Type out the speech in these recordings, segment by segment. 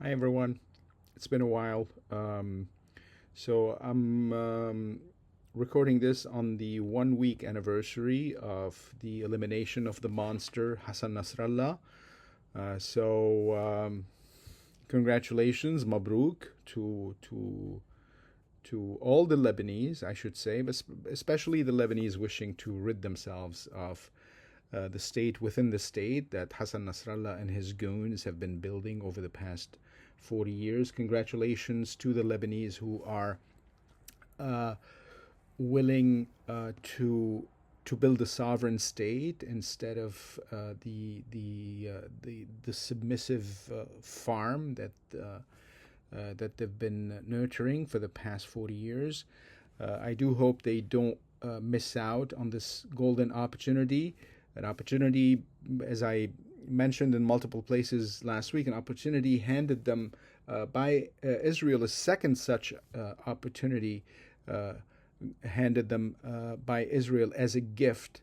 Hi everyone. It's been a while. So I'm recording this on the 1 week anniversary of the elimination of the monster Hassan Nasrallah. So congratulations, Mabruk to all the Lebanese, I should say, but especially the Lebanese wishing to rid themselves of the state within the state that Hassan Nasrallah and his goons have been building over the past 40 years. Congratulations to the Lebanese who are uh, willing to build a sovereign state instead of the submissive farm that they've been nurturing for the past 40 years. I do hope they don't miss out on this golden opportunity, an opportunity, as I mentioned in multiple places last week, an opportunity handed them by Israel, a second such opportunity uh, handed them by Israel as a gift,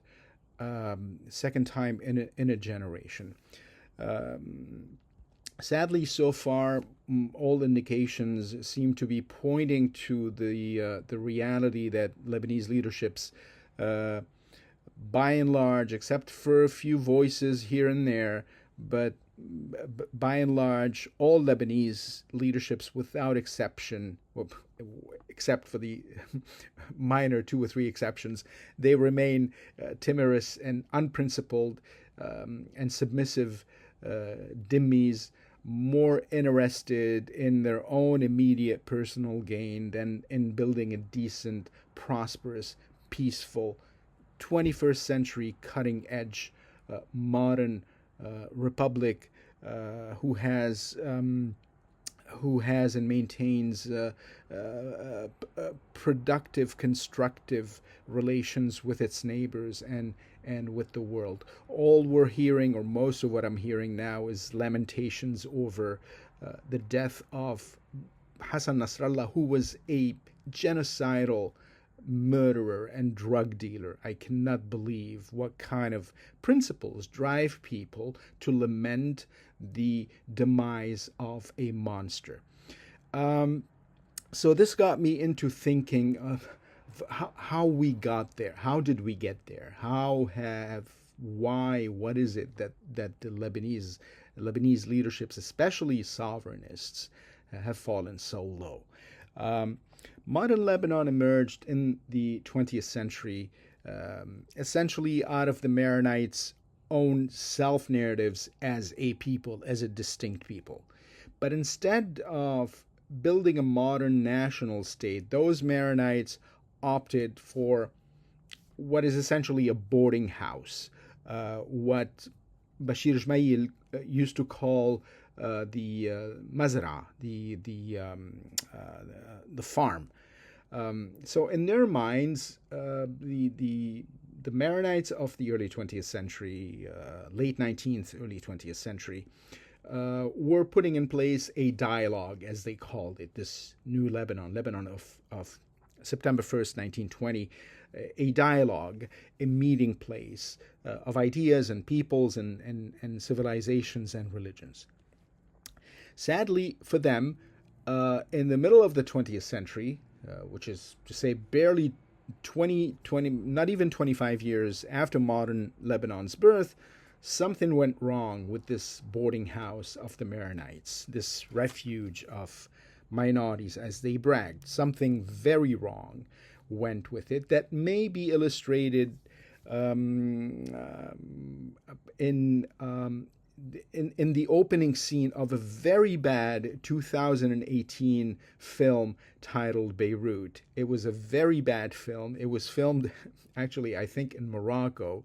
second time in a generation. Um, Sadly, so far, all indications seem to be pointing to the reality that Lebanese leaderships, uh, by and large, except for a few voices here and there, but by and large, all Lebanese leaderships, without exception, well, except for the minor two or three exceptions, they remain timorous and unprincipled and submissive demise, more interested in their own immediate personal gain than in building a decent, prosperous, peaceful, 21st century cutting edge modern republic who has and maintains productive, constructive relations with its neighbors and with the world. All we're hearing, or most of what I'm hearing now, is lamentations over the death of Hassan Nasrallah, who was a genocidal murderer and drug dealer. I cannot believe what kind of principles drive people to lament the demise of a monster. Um, so this got me into thinking of how we got there. How did we get there? What is it that the Lebanese leaderships, especially sovereignists, have fallen so low? Um, Modern Lebanon emerged in the 20th century, essentially out of the Maronites' own self narratives as a people, as a distinct people. But instead of building a modern national state, those Maronites opted for what is essentially a boarding house, what Bashir Jmail used to call the mazra, the farm. So in their minds, the Maronites of the early 20th century, late 19th, early 20th century, were putting in place a dialogue, as they called it, this new Lebanon, Lebanon of September 1st, 1920, a dialogue, a meeting place of ideas and peoples and civilizations and religions. Sadly for them, in the middle of the 20th century, which is to say barely 20, not even 25 years after modern Lebanon's birth, something went wrong with this boarding house of the Maronites, this refuge of minorities, as they bragged. Something very wrong went with it that may be illustrated um, in in the opening scene of a very bad 2018 film titled Beirut. It was a very bad film. It was filmed, actually, I think, in Morocco.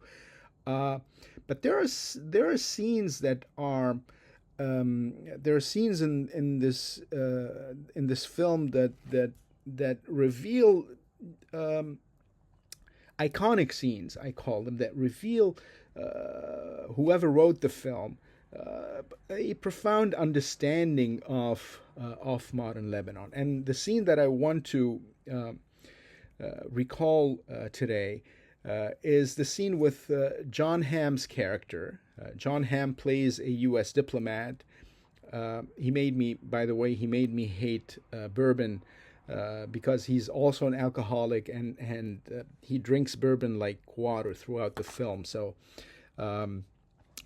Uh, but there are scenes that are there are scenes in this film that reveal um, iconic scenes, I call them, that reveal whoever wrote the film a profound understanding of modern Lebanon. And the scene that I want to recall today is the scene with John Hamm's character. John Hamm plays a U.S. diplomat he made me, by the way, he made me hate bourbon because he's also an alcoholic, and he drinks bourbon like water throughout the film. Um,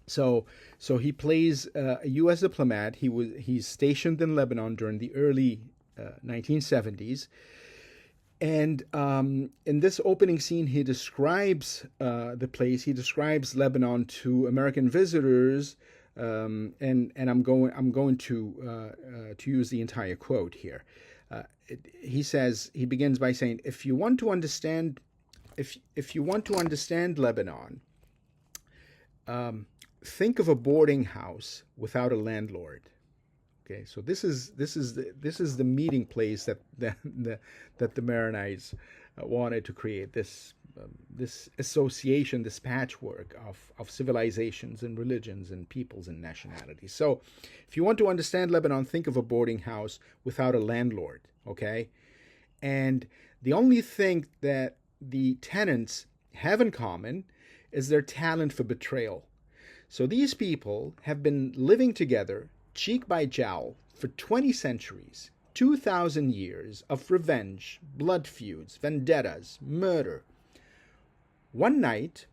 so he plays a U.S. diplomat. He's stationed in Lebanon during the early 1970s, and in this opening scene, he describes the place. He describes Lebanon to American visitors, and I'm going to use the entire quote here. He begins by saying, if you want to understand Lebanon, think of a boarding house without a landlord. Okay, so this is the meeting place that the Maronites wanted to create, this association, this patchwork of civilizations and religions and peoples and nationalities. So, if you want to understand Lebanon, think of a boarding house without a landlord. Okay, and the only thing that the tenants have in common is their talent for betrayal. So these people have been living together, cheek by jowl, for 20 centuries, 2,000 years of revenge, blood feuds, vendettas, murder. One night,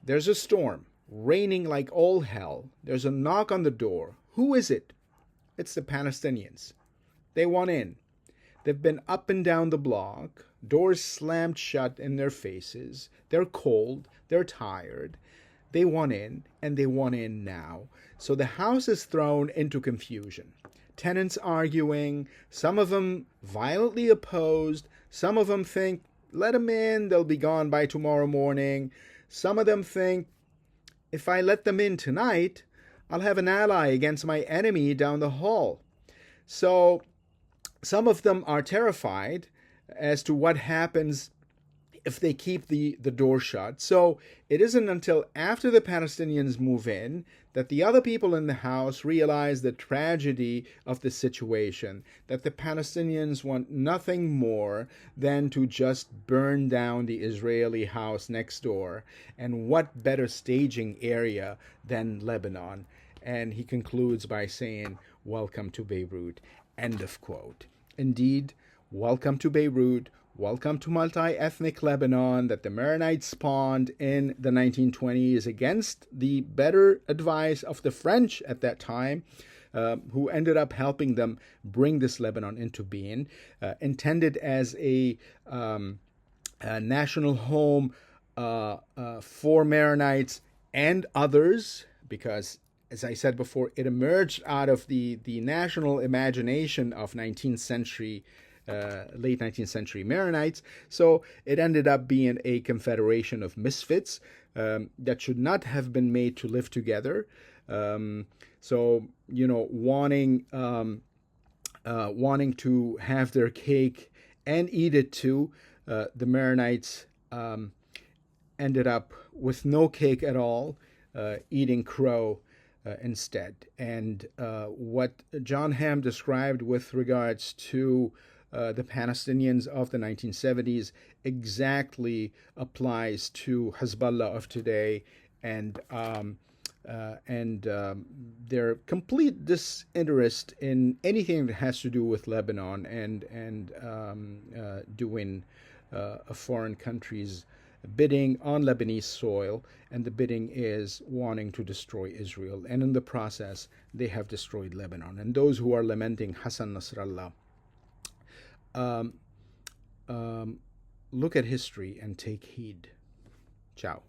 there's a storm, raining like all hell. There's a knock on the door. Who is it? It's the Palestinians. They want in. They've been up and down the block, doors slammed shut in their faces. They're cold, they're tired. They want in, and they want in now. So the house is thrown into confusion. Tenants arguing, some of them violently opposed, some of them think, let them in, they'll be gone by tomorrow morning. Some of them think, if I let them in tonight, I'll have an ally against my enemy down the hall. So some of them are terrified as to what happens if they keep the door shut. So it isn't until after the Palestinians move in that the other people in the house realize the tragedy of the situation, that the Palestinians want nothing more than to just burn down the Israeli house next door. And what better staging area than Lebanon? And he concludes by saying, welcome to Beirut. End of quote. Indeed, welcome to Beirut. Welcome to multi-ethnic Lebanon that the Maronites spawned in the 1920s against the better advice of the French at that time, who ended up helping them bring this Lebanon into being, intended as a national home for Maronites and others, because, as I said before, it emerged out of the national imagination of 19th century late 19th century Maronites. So it ended up being a confederation of misfits that should not have been made to live together. So, wanting to have their cake and eat it too, the Maronites ended up with no cake at all, eating crow instead. And what John Hamm described with regards to the Palestinians of the 1970s exactly applies to Hezbollah of today, and their complete disinterest in anything that has to do with Lebanon and doing a foreign country's bidding on Lebanese soil, and the bidding is wanting to destroy Israel, and in the process they have destroyed Lebanon. And those who are lamenting Hassan Nasrallah, look at history and take heed. Ciao.